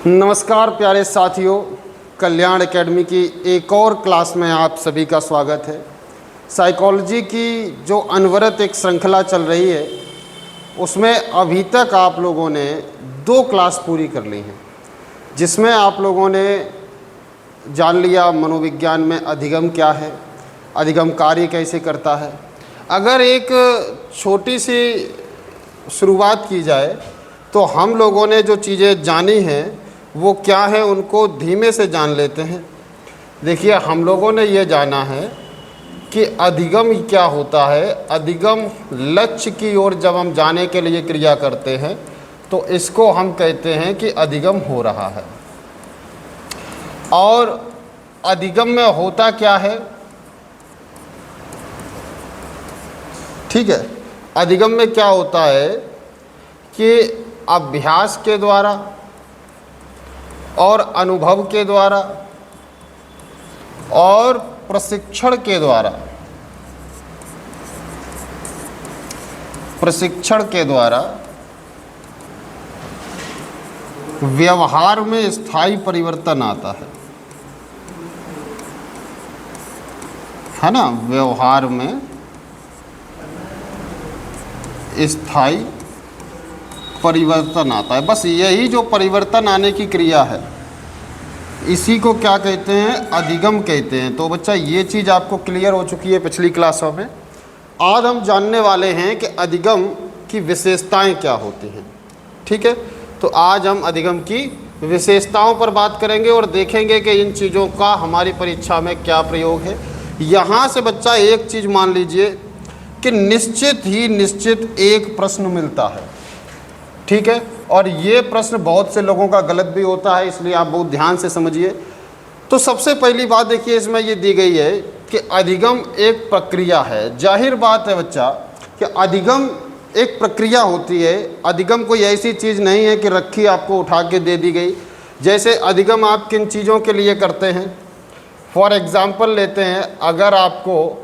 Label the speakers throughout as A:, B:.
A: नमस्कार प्यारे साथियों, कल्याण एकेडमी की एक और क्लास में आप सभी का स्वागत है। साइकोलॉजी की जो अनवरत एक श्रृंखला चल रही है उसमें अभी तक आप लोगों ने 2 क्लास पूरी कर ली हैं, जिसमें आप लोगों ने जान लिया मनोविज्ञान में अधिगम क्या है, अधिगम कार्य कैसे करता है। अगर एक छोटी सी शुरुआत की जाए तो हम लोगों ने जो चीज़ें जानी हैं वो क्या है उनको धीमे से जान लेते हैं। देखिए, हम लोगों ने ये जाना है कि अधिगम क्या होता है। अधिगम लक्ष्य की ओर जब हम जाने के लिए क्रिया करते हैं तो इसको हम कहते हैं कि अधिगम हो रहा है। और अधिगम में होता क्या है, ठीक है। अधिगम में क्या होता है कि अभ्यास के द्वारा और अनुभव के द्वारा और प्रशिक्षण के द्वारा व्यवहार में स्थायी परिवर्तन आता है ना। व्यवहार में स्थायी परिवर्तन आता है। बस यही जो परिवर्तन आने की क्रिया है इसी को क्या कहते हैं, अधिगम कहते हैं। तो बच्चा ये चीज़ आपको क्लियर हो चुकी है पिछली क्लासों में। आज हम जानने वाले हैं कि अधिगम की विशेषताएं क्या होती हैं, ठीक है। तो आज हम अधिगम की विशेषताओं पर बात करेंगे और देखेंगे कि इन चीज़ों का हमारी परीक्षा में क्या प्रयोग है। यहाँ से बच्चा एक चीज़ मान लीजिए कि निश्चित एक प्रश्न मिलता है, ठीक है। और ये प्रश्न बहुत से लोगों का गलत भी होता है, इसलिए आप बहुत ध्यान से समझिए। तो सबसे पहली बात देखिए, इसमें ये दी गई है कि अधिगम एक प्रक्रिया है। जाहिर बात है बच्चा कि अधिगम एक प्रक्रिया होती है। अधिगम कोई ऐसी चीज़ नहीं है कि रखी आपको उठा के दे दी गई। जैसे अधिगम आप किन चीज़ों के लिए करते हैं, फॉर एग्ज़ाम्पल लेते हैं, अगर आपको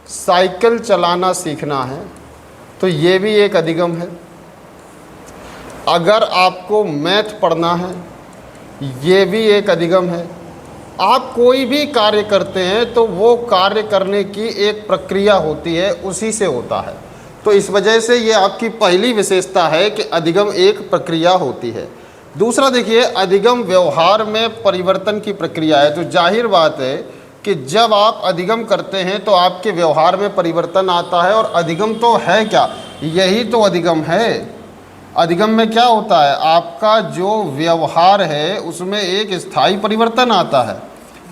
A: साइकिल चलाना सीखना है तो ये भी एक अधिगम है। अगर आपको मैथ पढ़ना है ये भी एक अधिगम है। आप कोई भी कार्य करते हैं तो वो कार्य करने की एक प्रक्रिया होती है, उसी से होता है। तो इस वजह से ये आपकी पहली विशेषता है कि अधिगम एक प्रक्रिया होती है। दूसरा देखिए, अधिगम व्यवहार में परिवर्तन की प्रक्रिया है। तो जाहिर बात है कि जब आप अधिगम करते हैं तो आपके व्यवहार में परिवर्तन आता है। और अधिगम तो है क्या, यही तो अधिगम है। अधिगम में क्या होता है, आपका जो व्यवहार है उसमें एक स्थायी परिवर्तन आता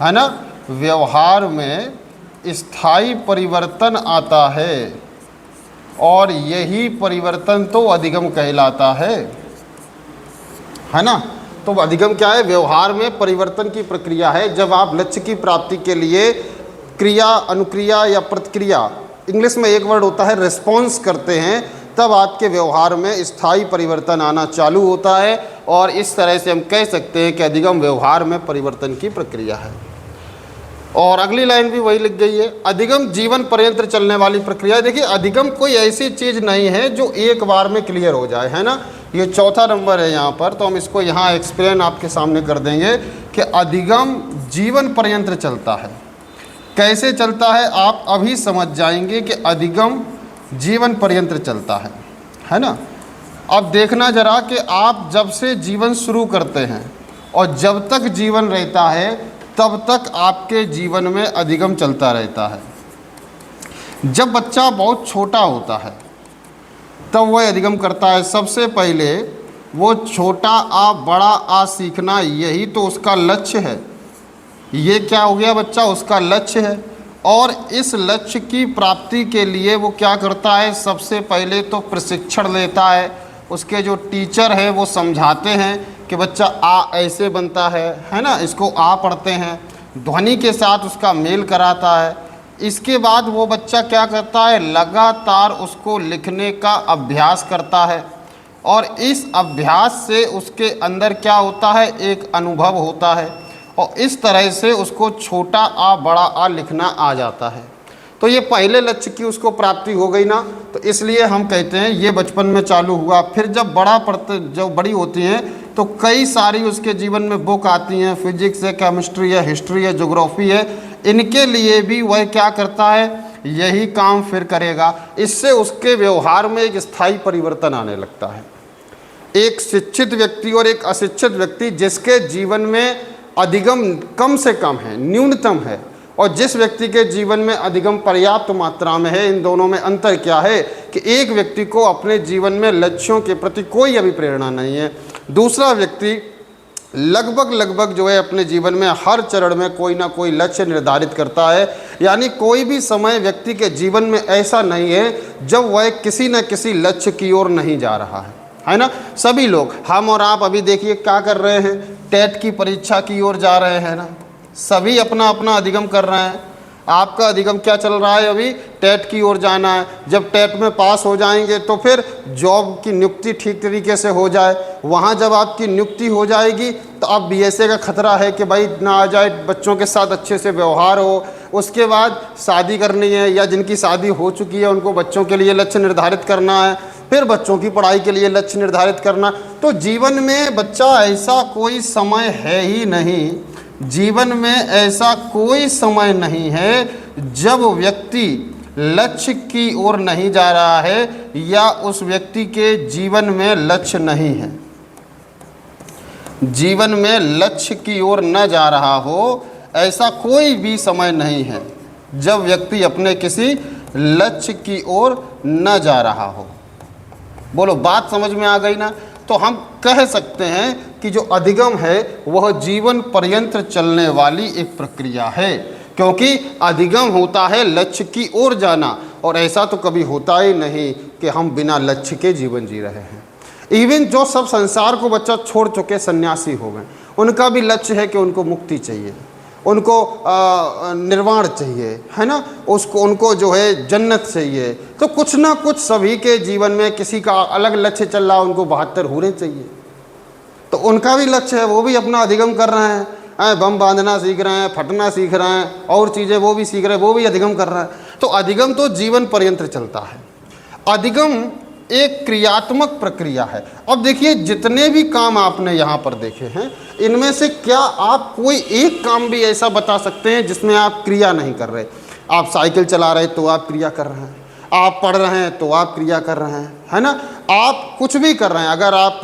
A: है ना। व्यवहार में स्थायी परिवर्तन आता है और यही परिवर्तन तो अधिगम कहलाता है ना। तो अधिगम क्या है, व्यवहार में परिवर्तन की प्रक्रिया है। जब आप लक्ष्य की प्राप्ति के लिए क्रिया, अनुक्रिया या प्रतिक्रिया, इंग्लिश में एक वर्ड होता है रिस्पॉन्स करते हैं, तब आपके व्यवहार में स्थायी परिवर्तन आना चालू होता है। और इस तरह से हम कह सकते हैं कि अधिगम व्यवहार में परिवर्तन की प्रक्रिया है। और अगली लाइन भी वही लिख गई है, अधिगम जीवन पर्यंत चलने वाली प्रक्रिया। देखिए, अधिगम कोई ऐसी चीज़ नहीं है जो एक बार में क्लियर हो जाए, है ना। ये चौथा नंबर है यहाँ पर, तो हम इसको यहाँ एक्सप्लेन आपके सामने कर देंगे कि अधिगम जीवन पर्यंत चलता है। कैसे चलता है आप अभी समझ जाएंगे कि अधिगम जीवन पर्यंत चलता है ना। अब देखना जरा कि आप जब से जीवन शुरू करते हैं और जब तक जीवन रहता है तब तक आपके जीवन में अधिगम चलता रहता है। जब बच्चा बहुत छोटा होता है तब वह अधिगम करता है। सबसे पहले वो छोटा आ बड़ा आ सीखना, यही तो उसका लक्ष्य है। ये क्या हो गया बच्चा, उसका लक्ष्य है। और इस लक्ष्य की प्राप्ति के लिए वो क्या करता है, सबसे पहले तो प्रशिक्षण लेता है। उसके जो टीचर हैं वो समझाते हैं कि बच्चा आ ऐसे बनता है ना। इसको आ पढ़ते हैं, ध्वनि के साथ उसका मेल कराता है। इसके बाद वो बच्चा क्या करता है, लगातार उसको लिखने का अभ्यास करता है। और इस अभ्यास से उसके अंदर क्या होता है, एक अनुभव होता है। और इस तरह से उसको छोटा आ बड़ा आ लिखना आ जाता है। तो ये पहले लक्ष्य की उसको प्राप्ति हो गई ना, तो इसलिए हम कहते हैं ये बचपन में चालू हुआ। फिर जब बड़ी होती हैं तो कई सारी उसके जीवन में बुक आती हैं, फिजिक्स है, केमिस्ट्री है, हिस्ट्री है, ज्योग्राफी है, इनके लिए भी वह क्या करता है, यही काम फिर करेगा। इससे उसके व्यवहार में एक स्थायी परिवर्तन आने लगता है। एक शिक्षित व्यक्ति और एक अशिक्षित व्यक्ति जिसके जीवन में अधिगम कम से कम है, न्यूनतम है, और जिस व्यक्ति के जीवन में अधिगम पर्याप्त मात्रा में है, इन दोनों में अंतर क्या है कि एक व्यक्ति को अपने जीवन में लक्ष्यों के प्रति कोई अभी प्रेरणा नहीं है, दूसरा व्यक्ति लगभग जो है अपने जीवन में हर चरण में कोई ना कोई लक्ष्य निर्धारित करता है। यानी कोई भी समय व्यक्ति के जीवन में ऐसा नहीं है जब वह किसी न किसी लक्ष्य की ओर नहीं जा रहा है ना। सभी लोग, हम और आप अभी देखिए क्या कर रहे हैं, टेट की परीक्षा की ओर जा रहे हैं ना, सभी अपना अपना अधिगम कर रहे हैं। आपका अधिगम क्या चल रहा है, अभी टेट की ओर जाना है। जब टेट में पास हो जाएंगे तो फिर जॉब की नियुक्ति ठीक तरीके से हो जाए, वहाँ जब आपकी नियुक्ति हो जाएगी तो अब बीएसए का खतरा है कि भाई ना आ जाए, बच्चों के साथ अच्छे से व्यवहार हो। उसके बाद शादी करनी है, या जिनकी शादी हो चुकी है उनको बच्चों के लिए लक्ष्य निर्धारित करना है, फिर बच्चों की पढ़ाई के लिए लक्ष्य निर्धारित करना। तो जीवन में बच्चा ऐसा कोई समय है ही नहीं, जीवन में ऐसा कोई समय नहीं है जब व्यक्ति लक्ष्य की ओर नहीं जा रहा है या उस व्यक्ति के जीवन में लक्ष्य नहीं है। जीवन में लक्ष्य की ओर न जा रहा हो, ऐसा कोई भी समय नहीं है जब व्यक्ति अपने किसी लक्ष्य की ओर न जा रहा हो। बोलो, बात समझ में आ गई ना। तो हम कह सकते हैं कि जो अधिगम है वह जीवन पर्यंत चलने वाली एक प्रक्रिया है, क्योंकि अधिगम होता है लक्ष्य की ओर जाना, और ऐसा तो कभी होता ही नहीं कि हम बिना लक्ष्य के जीवन जी रहे हैं। इवन जो सब संसार को बच्चा छोड़ चुके सन्यासी हो गए, उनका भी लक्ष्य है कि उनको मुक्ति चाहिए, उनको निर्वाण चाहिए, है ना, उनको जो है जन्नत चाहिए। तो कुछ ना कुछ सभी के जीवन में किसी का अलग लक्ष्य चल रहा है, उनको 72 हूरें चाहिए, तो उनका भी लक्ष्य है, वो भी अपना अधिगम कर रहे हैं, बम बांधना सीख रहे हैं, फटना सीख रहे हैं, और चीज़ें वो भी सीख रहे हैं, वो भी अधिगम कर रहे हैं। तो अधिगम तो जीवन पर्यंत चलता है। अधिगम एक क्रियात्मक प्रक्रिया है। अब देखिए, जितने भी काम आपने यहाँ पर देखे हैं, इनमें से क्या आप कोई एक काम भी ऐसा बता सकते हैं जिसमें आप क्रिया नहीं कर रहे? आप साइकिल चला रहे तो आप क्रिया कर रहे हैं, आप पढ़ रहे हैं तो आप क्रिया कर रहे हैं, है ना, आप कुछ भी कर रहे हैं। अगर आप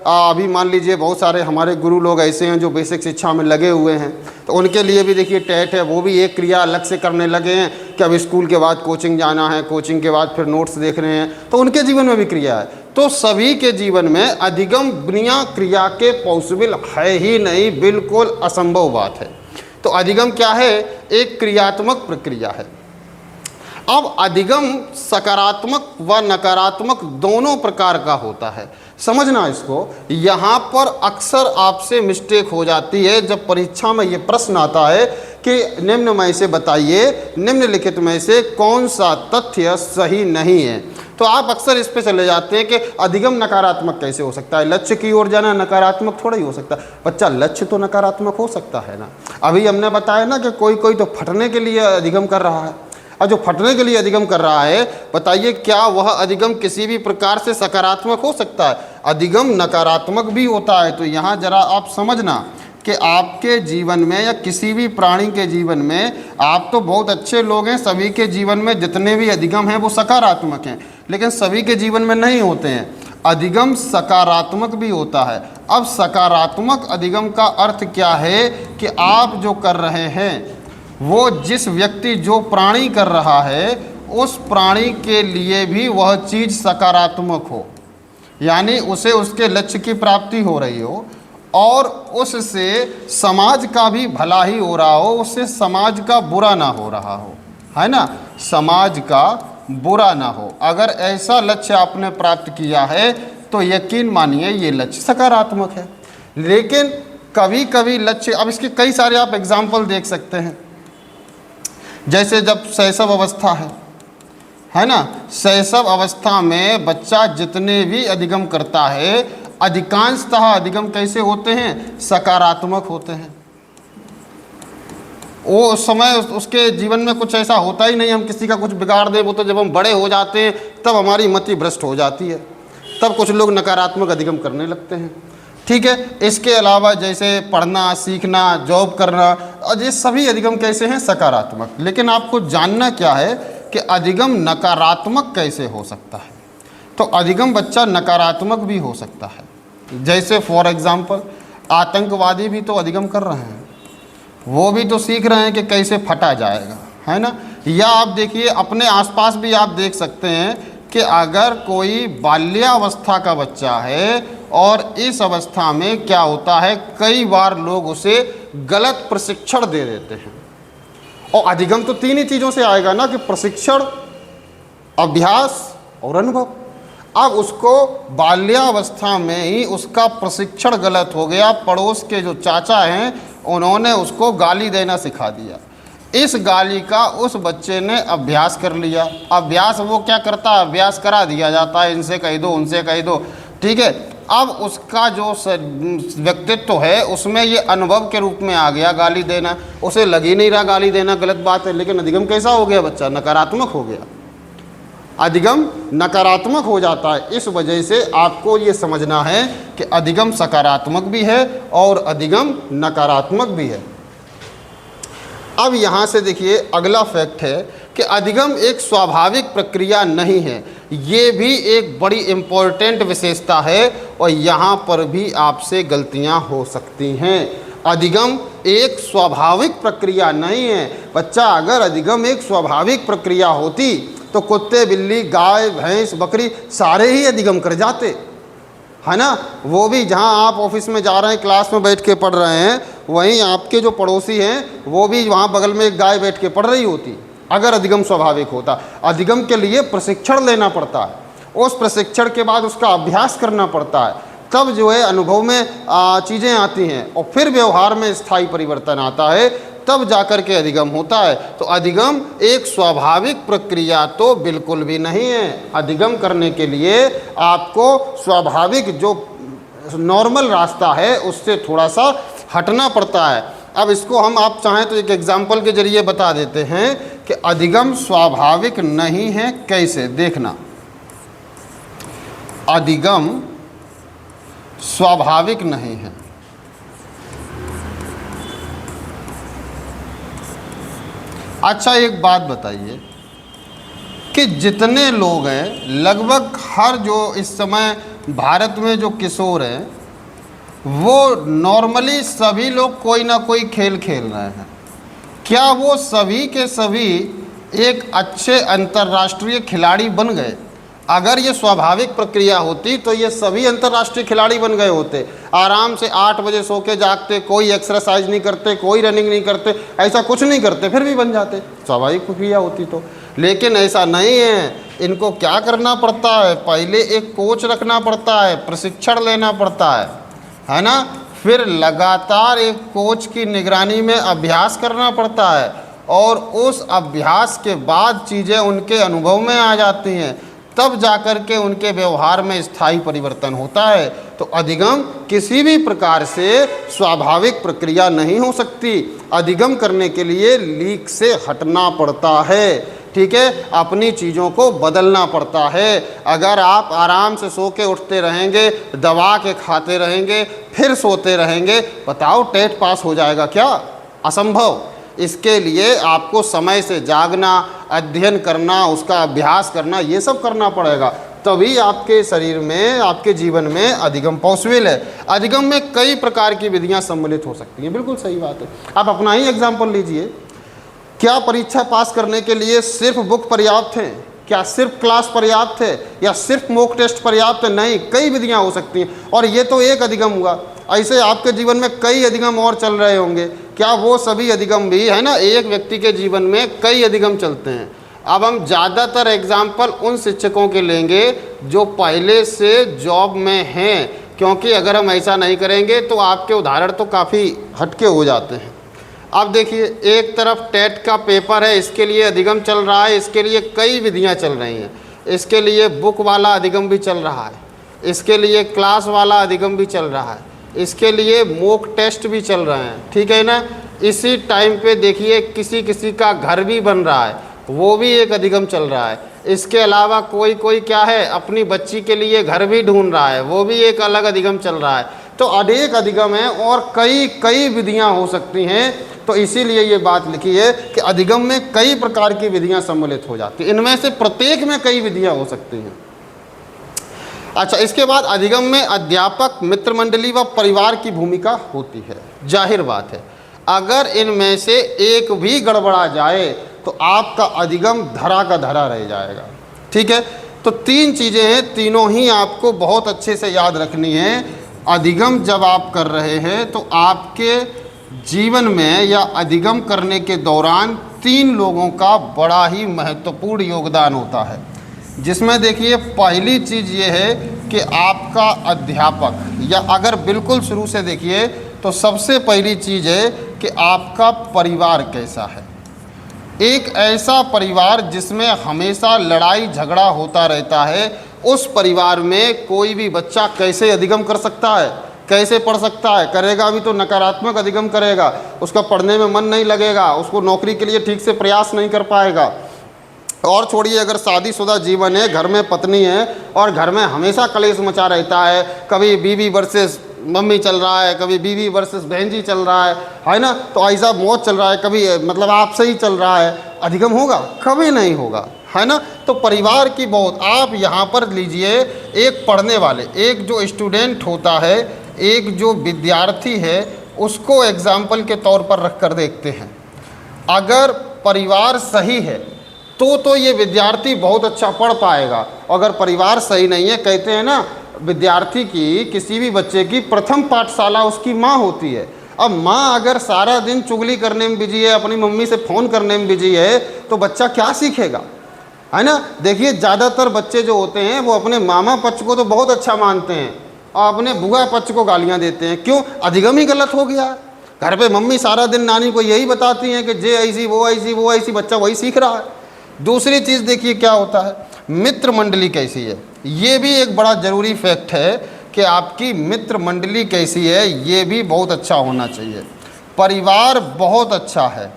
A: अभी मान लीजिए बहुत सारे हमारे गुरु लोग ऐसे हैं जो बेसिक शिक्षा में लगे हुए हैं, तो उनके लिए भी देखिए टेट है, वो भी एक क्रिया अलग से करने लगे हैं कि अब स्कूल के बाद कोचिंग जाना है, कोचिंग के बाद फिर नोट्स देख रहे हैं, तो उनके जीवन में भी क्रिया है। तो सभी के जीवन में अधिगम बिना क्रिया के पॉसिबल है ही नहीं, बिल्कुल असंभव बात है। तो अधिगम क्या है? एक क्रियात्मक प्रक्रिया है। अब अधिगम सकारात्मक व नकारात्मक दोनों प्रकार का होता है, समझना इसको। यहाँ पर अक्सर आपसे मिस्टेक हो जाती है जब परीक्षा में ये प्रश्न आता है कि निम्न में से बताइए, निम्नलिखित में से कौन सा तथ्य सही नहीं है, तो आप अक्सर इस पे चले जाते हैं कि अधिगम नकारात्मक कैसे हो सकता है, लक्ष्य की ओर जाना नकारात्मक थोड़ा ही हो सकता है। बच्चा, लक्ष्य तो नकारात्मक हो सकता है ना। अभी हमने बताया ना कि कोई कोई तो फटने के लिए अधिगम कर रहा है, और जो फटने के लिए अधिगम कर रहा है, बताइए क्या वह अधिगम किसी भी प्रकार से सकारात्मक हो सकता है? अधिगम नकारात्मक भी होता है। तो यहाँ जरा आप समझना कि आपके जीवन में या किसी भी प्राणी के जीवन में, आप तो बहुत अच्छे लोग हैं, सभी के जीवन में जितने भी अधिगम हैं वो सकारात्मक हैं, लेकिन सभी के जीवन में नहीं होते हैं। अधिगम सकारात्मक भी होता है। अब सकारात्मक अधिगम का अर्थ क्या है कि आप जो कर रहे हैं वो जिस व्यक्ति, जो प्राणी कर रहा है, उस प्राणी के लिए भी वह चीज़ सकारात्मक हो, यानी उसे उसके लक्ष्य की प्राप्ति हो रही हो, और उससे समाज का भी भला ही हो रहा हो, उससे समाज का बुरा ना हो रहा हो, है ना, समाज का बुरा ना हो। अगर ऐसा लक्ष्य आपने प्राप्त किया है तो यकीन मानिए ये लक्ष्य सकारात्मक है। लेकिन कभी कभी लक्ष्य, अब इसके कई सारे आप एग्जाम्पल देख सकते हैं, जैसे जब शैशव अवस्था है ना, शैशव अवस्था में बच्चा जितने भी अधिगम करता है, अधिकांशतः अधिगम कैसे होते हैं? सकारात्मक होते हैं। वो उस समय उसके जीवन में कुछ ऐसा होता ही नहीं हम किसी का कुछ बिगाड़ दें। वो तो जब हम बड़े हो जाते हैं तब हमारी मति भ्रष्ट हो जाती है, तब कुछ लोग नकारात्मक अधिगम करने लगते हैं। ठीक है। इसके अलावा जैसे पढ़ना, सीखना, जॉब करना, और ये सभी अधिगम कैसे हैं? सकारात्मक। लेकिन आपको जानना क्या है कि अधिगम नकारात्मक कैसे हो सकता है। तो अधिगम बच्चा नकारात्मक भी हो सकता है। जैसे फॉर एग्जांपल आतंकवादी भी तो अधिगम कर रहे हैं, वो भी तो सीख रहे हैं कि कैसे फटा जाएगा, है ना। या आप देखिए अपने आसपास भी आप देख सकते हैं कि अगर कोई बाल्यावस्था का बच्चा है और इस अवस्था में क्या होता है, कई बार लोग उसे गलत प्रशिक्षण दे देते हैं। और अधिगम तो तीन ही चीज़ों से आएगा ना, कि प्रशिक्षण, अभ्यास और अनुभव। अब उसको बाल्यावस्था में ही उसका प्रशिक्षण गलत हो गया, पड़ोस के जो चाचा हैं उन्होंने उसको गाली देना सिखा दिया। इस गाली का उस बच्चे ने अभ्यास कर लिया। अभ्यास वो क्या करता है? अभ्यास करा दिया जाता है, इनसे कह दो, उनसे कह दो, ठीक है। अब उसका जो व्यक्तित्व है उसमें ये अनुभव के रूप में आ गया गाली देना। उसे लग ही नहीं रहा गाली देना गलत बात है, लेकिन अधिगम कैसा हो गया? बच्चा नकारात्मक हो गया। अधिगम नकारात्मक हो जाता है। इस वजह से आपको ये समझना है कि अधिगम सकारात्मक भी है और अधिगम नकारात्मक भी है। अब यहाँ से देखिए अगला फैक्ट है कि अधिगम एक स्वाभाविक प्रक्रिया नहीं है। ये भी एक बड़ी इम्पोर्टेंट विशेषता है और यहाँ पर भी आपसे गलतियाँ हो सकती हैं। अधिगम एक स्वाभाविक प्रक्रिया नहीं है। बच्चा, अगर अधिगम एक स्वाभाविक प्रक्रिया होती तो कुत्ते, बिल्ली, गाय, भैंस, बकरी सारे ही अधिगम कर जाते, है ना। वो भी जहाँ आप ऑफिस में जा रहे हैं, क्लास में बैठ के पढ़ रहे हैं, वहीं आपके जो पड़ोसी हैं वो भी वहाँ बगल में एक गाय बैठ के पढ़ रही होती, अगर अधिगम स्वाभाविक होता। अधिगम के लिए प्रशिक्षण लेना पड़ता है, उस प्रशिक्षण के बाद उसका अभ्यास करना पड़ता है, तब जो है अनुभव में चीज़ें आती हैं और फिर व्यवहार में स्थायी परिवर्तन आता है, तब जाकर के अधिगम होता है। तो अधिगम एक स्वाभाविक प्रक्रिया तो बिल्कुल भी नहीं है। अधिगम करने के लिए आपको स्वाभाविक जो नॉर्मल रास्ता है उससे थोड़ा सा हटना पड़ता है। अब इसको हम आप चाहें तो एक एग्जाम्पल के जरिए बता देते हैं कि अधिगम स्वाभाविक नहीं है कैसे। देखना, अधिगम स्वाभाविक नहीं है। अच्छा, एक बात बताइए कि जितने लोग हैं, लगभग हर जो इस समय भारत में जो किशोर हैं, वो नॉर्मली सभी लोग कोई ना कोई खेल खेल रहे हैं। क्या वो सभी के सभी एक अच्छे अंतर्राष्ट्रीय खिलाड़ी बन गए? अगर ये स्वाभाविक प्रक्रिया होती तो ये सभी अंतर्राष्ट्रीय खिलाड़ी बन गए होते। आराम से 8 बजे सो के जागते, कोई एक्सरसाइज नहीं करते, कोई रनिंग नहीं करते, ऐसा कुछ नहीं करते, फिर भी बन जाते, स्वाभाविक प्रक्रिया होती तो। लेकिन ऐसा नहीं है। इनको क्या करना पड़ता है? पहले एक कोच रखना पड़ता है, प्रशिक्षण लेना पड़ता है ना। फिर लगातार एक कोच की निगरानी में अभ्यास करना पड़ता है और उस अभ्यास के बाद चीज़ें उनके अनुभव में आ जाती हैं, तब जाकर के उनके व्यवहार में स्थायी परिवर्तन होता है। तो अधिगम किसी भी प्रकार से स्वाभाविक प्रक्रिया नहीं हो सकती। अधिगम करने के लिए लीक से हटना पड़ता है, ठीक है, अपनी चीज़ों को बदलना पड़ता है। अगर आप आराम से सो के उठते रहेंगे, दबा के खाते रहेंगे, फिर सोते रहेंगे, बताओ टेट पास हो जाएगा क्या? असंभव। इसके लिए आपको समय से जागना, अध्ययन करना, उसका अभ्यास करना, ये सब करना पड़ेगा, तभी आपके शरीर में, आपके जीवन में अधिगम पॉसिबल है। अधिगम में कई प्रकार की विधियां सम्मिलित हो सकती हैं, बिल्कुल सही बात है। आप अपना ही एग्जाम्पल लीजिए। क्या परीक्षा पास करने के लिए सिर्फ बुक पर्याप्त है? क्या सिर्फ क्लास पर्याप्त है या सिर्फ मॉक टेस्ट पर्याप्त है? नहीं, कई विधियां हो सकती हैं। और ये तो एक अधिगम हुआ, ऐसे आपके जीवन में कई अधिगम और चल रहे होंगे। क्या वो सभी अधिगम भी, है ना, एक व्यक्ति के जीवन में कई अधिगम चलते हैं। अब हम ज़्यादातर एग्जाम्पल उन शिक्षकों के लेंगे जो पहले से जॉब में हैं, क्योंकि अगर हम ऐसा नहीं करेंगे तो आपके उदाहरण तो काफ़ी हटके हो जाते हैं। अब देखिए, एक तरफ टेट का पेपर है, इसके लिए अधिगम चल रहा है, इसके लिए कई विधियां चल रही हैं। इसके लिए बुक वाला अधिगम भी चल रहा है, इसके लिए क्लास वाला अधिगम भी चल रहा है, इसके लिए मॉक टेस्ट भी चल रहे हैं, ठीक है ना। इसी टाइम पे देखिए किसी किसी का घर भी बन रहा है, वो भी एक अधिगम चल रहा है। इसके अलावा कोई कोई क्या है, अपनी बच्ची के लिए घर भी ढूंढ रहा है, वो भी एक अलग अधिगम चल रहा है। तो अनेक अधिगम हैं और कई कई विधियां हो सकती हैं। तो इसीलिए ये बात लिखी है कि अधिगम में कई प्रकार की विधियां सम्मिलित हो जाती हैं, इनमें से प्रत्येक में कई विधियां हो सकती हैं। अच्छा, इसके बाद अधिगम में अध्यापक, मित्र मंडली व परिवार की भूमिका होती है। जाहिर बात है, अगर इनमें से एक भी गड़बड़ा जाए तो आपका अधिगम धरा का धरा रह जाएगा। ठीक है, तो तीन चीज़ें हैं, तीनों ही आपको बहुत अच्छे से याद रखनी है। अधिगम जब आप कर रहे हैं तो आपके जीवन में या अधिगम करने के दौरान तीन लोगों का बड़ा ही महत्वपूर्ण योगदान होता है, जिसमें देखिए पहली चीज़ ये है कि आपका अध्यापक, या अगर बिल्कुल शुरू से देखिए तो सबसे पहली चीज़ है कि आपका परिवार कैसा है। एक ऐसा परिवार जिसमें हमेशा लड़ाई झगड़ा होता रहता है, उस परिवार में कोई भी बच्चा कैसे अधिगम कर सकता है, कैसे पढ़ सकता है? करेगा भी तो नकारात्मक अधिगम करेगा, उसका पढ़ने में मन नहीं लगेगा, उसको नौकरी के लिए ठीक से प्रयास नहीं कर पाएगा। और छोड़िए, अगर शादीशुदा जीवन है, घर में पत्नी है और घर में हमेशा कलेश मचा रहता है, कभी बीवी वर्सेस मम्मी चल रहा है, कभी बीवी वर्सेस बहन जी चल रहा है ना, तो ऐसा मौत चल रहा है, कभी मतलब आपसे ही चल रहा है, अधिगम होगा? कभी नहीं होगा, है ना। तो परिवार की बहुत, आप यहाँ पर लीजिए एक पढ़ने वाले, एक जो स्टूडेंट होता है, एक जो विद्यार्थी है, उसको एग्जाम्पल के तौर पर रख कर देखते हैं। अगर परिवार सही है तो ये विद्यार्थी बहुत अच्छा पढ़ पाएगा। अगर परिवार सही नहीं है, कहते हैं ना, विद्यार्थी की, किसी भी बच्चे की प्रथम पाठशाला उसकी माँ होती है। अब माँ अगर सारा दिन चुगली करने में बिजी है, अपनी मम्मी से फ़ोन करने में बिजी है, तो बच्चा क्या सीखेगा, है ना। देखिए, ज़्यादातर बच्चे जो होते हैं वो अपने मामा पक्ष को तो बहुत अच्छा मानते हैं और अपने बुआ पक्ष को गालियाँ देते हैं। क्यों? अधिगम ही गलत हो गया। घर पे मम्मी सारा दिन नानी को यही बताती हैं कि जे ऐसी वो ऐसी वो ऐसी, बच्चा वही सीख रहा है। दूसरी चीज़ देखिए क्या होता है, मित्र मंडली कैसी है। ये भी एक बड़ा ज़रूरी फैक्ट है कि आपकी मित्र मंडली कैसी है, ये भी बहुत अच्छा होना चाहिए। परिवार बहुत अच्छा है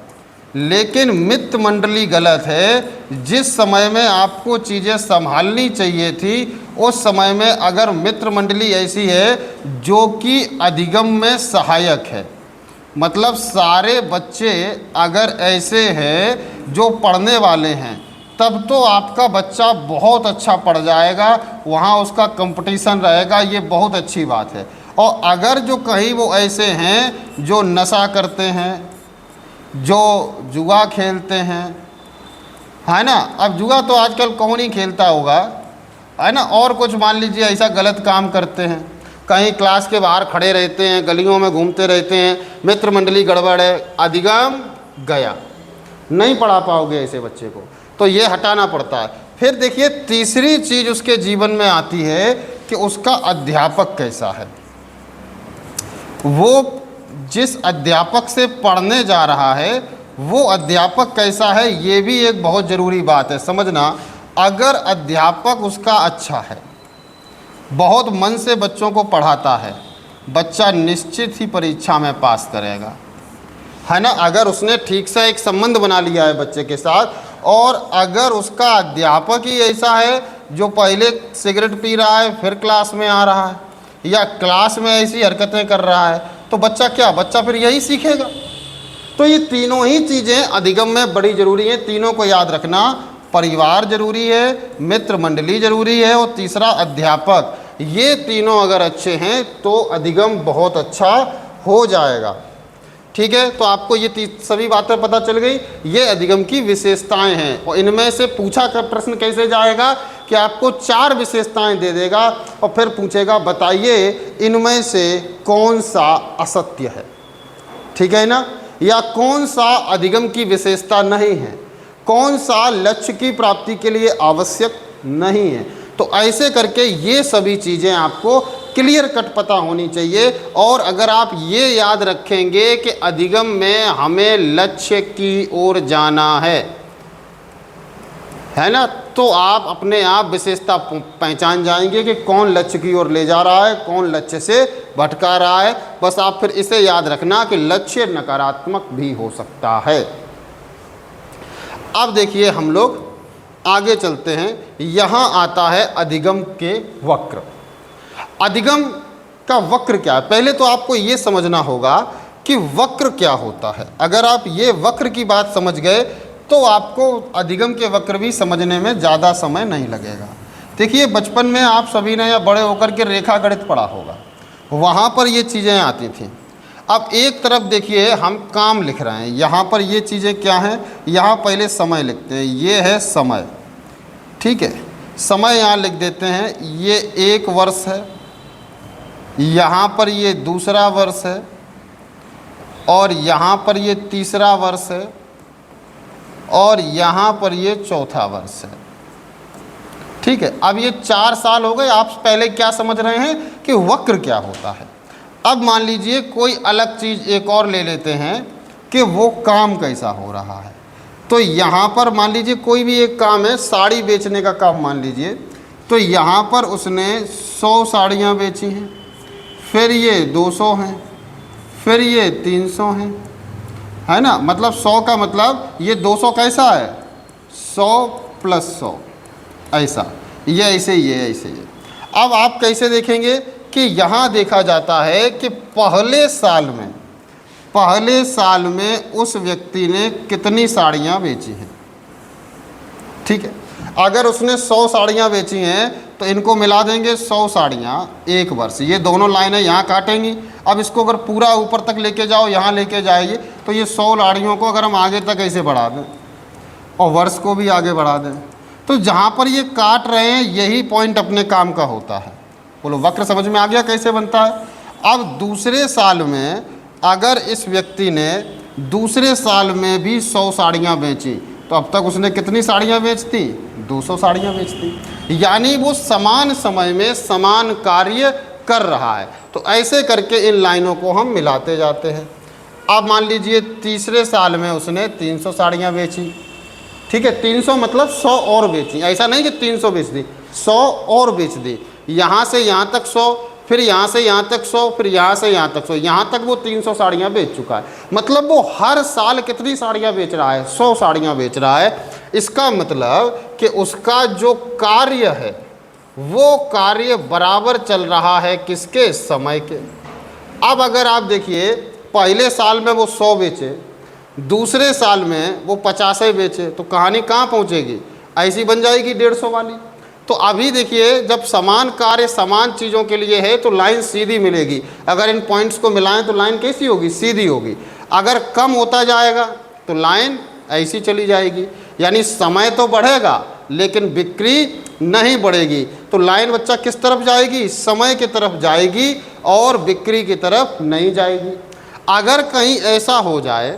A: लेकिन मित्र मंडली गलत है। जिस समय में आपको चीज़ें संभालनी चाहिए थी, उस समय में अगर मित्र मंडली ऐसी है जो कि अधिगम में सहायक है, मतलब सारे बच्चे अगर ऐसे हैं जो पढ़ने वाले हैं, तब तो आपका बच्चा बहुत अच्छा पढ़ जाएगा, वहाँ उसका कंपटीशन रहेगा, ये बहुत अच्छी बात है। और अगर जो कहीं वो ऐसे हैं जो नशा करते हैं, जो जुआ खेलते हैं, है ना, अब जुआ तो आजकल कौन ही खेलता होगा, है ना, और कुछ मान लीजिए ऐसा गलत काम करते हैं, कहीं क्लास के बाहर खड़े रहते हैं, गलियों में घूमते रहते हैं, मित्र मंडली गड़बड़ है, अधिगम गया, नहीं पढ़ा पाओगे ऐसे बच्चे को, तो ये हटाना पड़ता है। फिर देखिए तीसरी चीज़ उसके जीवन में आती है कि उसका अध्यापक कैसा है, वो जिस अध्यापक से पढ़ने जा रहा है वो अध्यापक कैसा है, ये भी एक बहुत ज़रूरी बात है समझना। अगर अध्यापक उसका अच्छा है, बहुत मन से बच्चों को पढ़ाता है, बच्चा निश्चित ही परीक्षा में पास करेगा, है ना। अगर उसने ठीक से एक संबंध बना लिया है बच्चे के साथ, और अगर उसका अध्यापक ही ऐसा है जो पहले सिगरेट पी रहा है फिर क्लास में आ रहा है, या क्लास में ऐसी हरकतें कर रहा है, तो बच्चा फिर यही सीखेगा। तो ये तीनों ही चीज़ें अधिगम में बड़ी ज़रूरी हैं, तीनों को याद रखना। परिवार ज़रूरी है, मित्र मंडली ज़रूरी है, और तीसरा अध्यापक। ये तीनों अगर अच्छे हैं तो अधिगम बहुत अच्छा हो जाएगा। ठीक है, तो आपको ये सभी बातें पता चल गई। ये अधिगम की विशेषताएं हैं, और इनमें से पूछा का प्रश्न कैसे जाएगा कि आपको 4 विशेषताएं दे देगा और फिर पूछेगा बताइए इनमें से कौन सा असत्य है, ठीक है ना, या कौन सा अधिगम की विशेषता नहीं है, कौन सा लक्ष्य की प्राप्ति के लिए आवश्यक नहीं है। तो ऐसे करके ये सभी चीज़ें आपको क्लियर कट पता होनी चाहिए। और अगर आप ये याद रखेंगे कि अधिगम में हमें लक्ष्य की ओर जाना है ना, तो आप अपने आप विशेषता पहचान जाएंगे कि कौन लक्ष्य की ओर ले जा रहा है, कौन लक्ष्य से भटका रहा है। बस आप फिर इसे याद रखना कि लक्ष्य नकारात्मक भी हो सकता है। अब देखिए हम लोग आगे चलते हैं। यहाँ आता है अधिगम के वक्र। अधिगम का वक्र क्या है। पहले तो आपको ये समझना होगा कि वक्र क्या होता है। अगर आप ये वक्र की बात समझ गए तो आपको अधिगम के वक्र भी समझने में ज़्यादा समय नहीं लगेगा। देखिए, बचपन में आप सभी ने या बड़े होकर के रेखा गणित पढ़ा होगा, वहाँ पर ये चीज़ें आती थीं। अब एक तरफ देखिए हम काम लिख रहे हैं, यहाँ पर ये चीज़ें क्या हैं, यहाँ पहले समय लिखते हैं, ये है समय, ठीक है, समय यहाँ लिख देते हैं, ये 1 वर्ष है, यहाँ पर ये दूसरा वर्ष है, और यहाँ पर ये तीसरा वर्ष है, और यहाँ पर ये चौथा वर्ष है, ठीक है। अब ये 4 साल हो गए। आप पहले क्या समझ रहे हैं कि वक्र क्या होता है। अब मान लीजिए कोई अलग चीज़ एक और ले लेते हैं कि वो काम कैसा हो रहा है। तो यहाँ पर मान लीजिए कोई भी एक काम है, साड़ी बेचने का काम मान लीजिए, तो यहाँ पर उसने 100 साड़ियाँ बेची हैं, फिर ये 200 हैं, फिर ये 300 हैं, है ना। मतलब 100 का मतलब ये 200 कैसा है, 100 + 100 ऐसा, ये ऐसे, ये ऐसे, ये। अब आप कैसे देखेंगे कि यहाँ देखा जाता है कि पहले साल में उस व्यक्ति ने कितनी साड़ियाँ बेची हैं, ठीक है। अगर उसने 100 साड़ियाँ बेची हैं तो इनको मिला देंगे 100 साड़ियाँ 1 वर्ष, ये दोनों लाइनें यहाँ काटेंगी। अब इसको अगर पूरा ऊपर तक लेके जाओ, यहाँ लेके जाइए, तो ये 100 लाड़ियों को अगर हम आगे तक ऐसे बढ़ा दें और वर्ष को भी आगे बढ़ा दें, तो जहाँ पर ये काट रहे हैं यही पॉइंट अपने काम का होता है। बोलो, वक्र समझ में आ गया कैसे बनता है। अब दूसरे साल में अगर इस व्यक्ति ने दूसरे साल में भी 100 साड़ियाँ बेची, तो अब तक उसने कितनी साड़ियाँ बेचती, 200 साड़ियाँ बेचती। यानी वो समान समय में समान कार्य कर रहा है। तो ऐसे करके इन लाइनों को हम मिलाते जाते हैं। अब मान लीजिए तीसरे साल में उसने 300 साड़ियाँ बेची, ठीक है। 300 मतलब 100 और बेची, ऐसा नहीं कि 300 बेच दी, 100 और बेच दी। यहाँ से यहाँ तक 100, फिर यहाँ से यहाँ तक 100, फिर यहाँ से यहाँ तक 100, यहाँ तक वो 300 साड़ियाँ बेच चुका है। मतलब वो हर साल कितनी साड़ियाँ बेच रहा है, 100 साड़ियाँ बेच रहा है। इसका मतलब कि उसका जो कार्य है वो कार्य बराबर चल रहा है किसके, समय के। अब अगर आप देखिए पहले साल में वो 100 बेचे, दूसरे साल में वो 50 बेचे, तो कहानी कहाँ पहुँचेगी, ऐसी बन जाएगी 150 वाली। तो अभी देखिए जब समान कार्य समान चीज़ों के लिए है तो लाइन सीधी मिलेगी। अगर इन पॉइंट्स को मिलाएं तो लाइन कैसी होगी, सीधी होगी। अगर कम होता जाएगा तो लाइन ऐसी चली जाएगी। यानी समय तो बढ़ेगा लेकिन बिक्री नहीं बढ़ेगी। तो लाइन बच्चा किस तरफ जाएगी, समय की तरफ जाएगी और बिक्री की तरफ नहीं जाएगी। अगर कहीं ऐसा हो जाए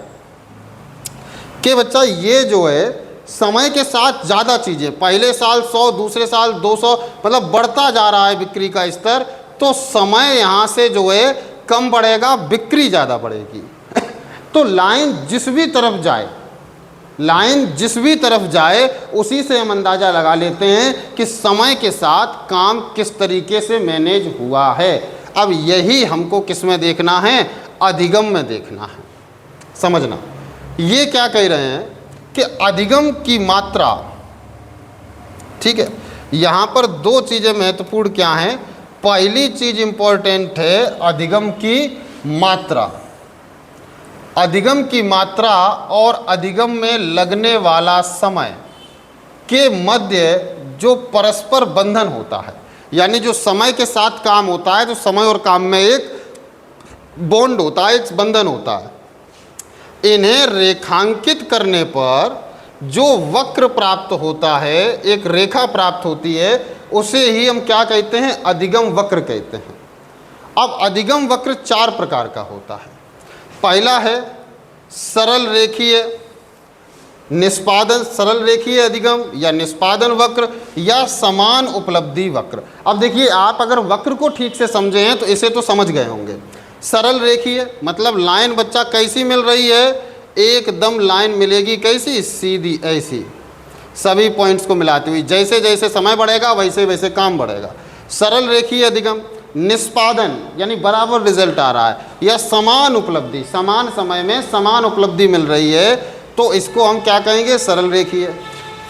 A: कि बच्चा ये जो है समय के साथ ज़्यादा चीज़ें, पहले साल 100, दूसरे साल 200, मतलब बढ़ता जा रहा है बिक्री का स्तर, तो समय यहाँ से जो है कम बढ़ेगा, बिक्री ज़्यादा बढ़ेगी। तो लाइन जिस भी तरफ जाए उसी से हम अंदाज़ा लगा लेते हैं कि समय के साथ काम किस तरीके से मैनेज हुआ है। अब यही हमको किस में देखना है, अधिगम में देखना है। समझना, ये क्या कह रहे हैं कि अधिगम की मात्रा, ठीक है। यहाँ पर 2 चीज़ें महत्वपूर्ण क्या हैं। पहली चीज़ इम्पोर्टेंट है अधिगम की मात्रा। अधिगम की मात्रा और अधिगम में लगने वाला समय के मध्य जो परस्पर बंधन होता है, यानी जो समय के साथ काम होता है, जो समय और काम में एक बॉन्ड होता है, एक बंधन होता है, इन्हें रेखांकित करने पर जो वक्र प्राप्त होता है, एक रेखा प्राप्त होती है, उसे ही हम क्या कहते हैं, अधिगम वक्र कहते हैं। अब अधिगम वक्र 4 प्रकार का होता है। पहला है सरल रेखीय निष्पादन, सरल रेखीय अधिगम या निष्पादन वक्र या समान उपलब्धि वक्र। अब देखिए आप अगर वक्र को ठीक से समझे हैं तो इसे तो समझ गए होंगे। सरल रेखीय मतलब लाइन बच्चा कैसी मिल रही है, एकदम लाइन मिलेगी कैसी, सीधी ऐसी, सभी पॉइंट्स को मिलाती हुई। जैसे जैसे समय बढ़ेगा वैसे वैसे काम बढ़ेगा। सरल रेखीय अधिगम। निष्पादन यानी बराबर रिजल्ट आ रहा है, या समान उपलब्धि, समान समय में समान उपलब्धि मिल रही है, तो इसको हम क्या कहेंगे, सरल रेखीय।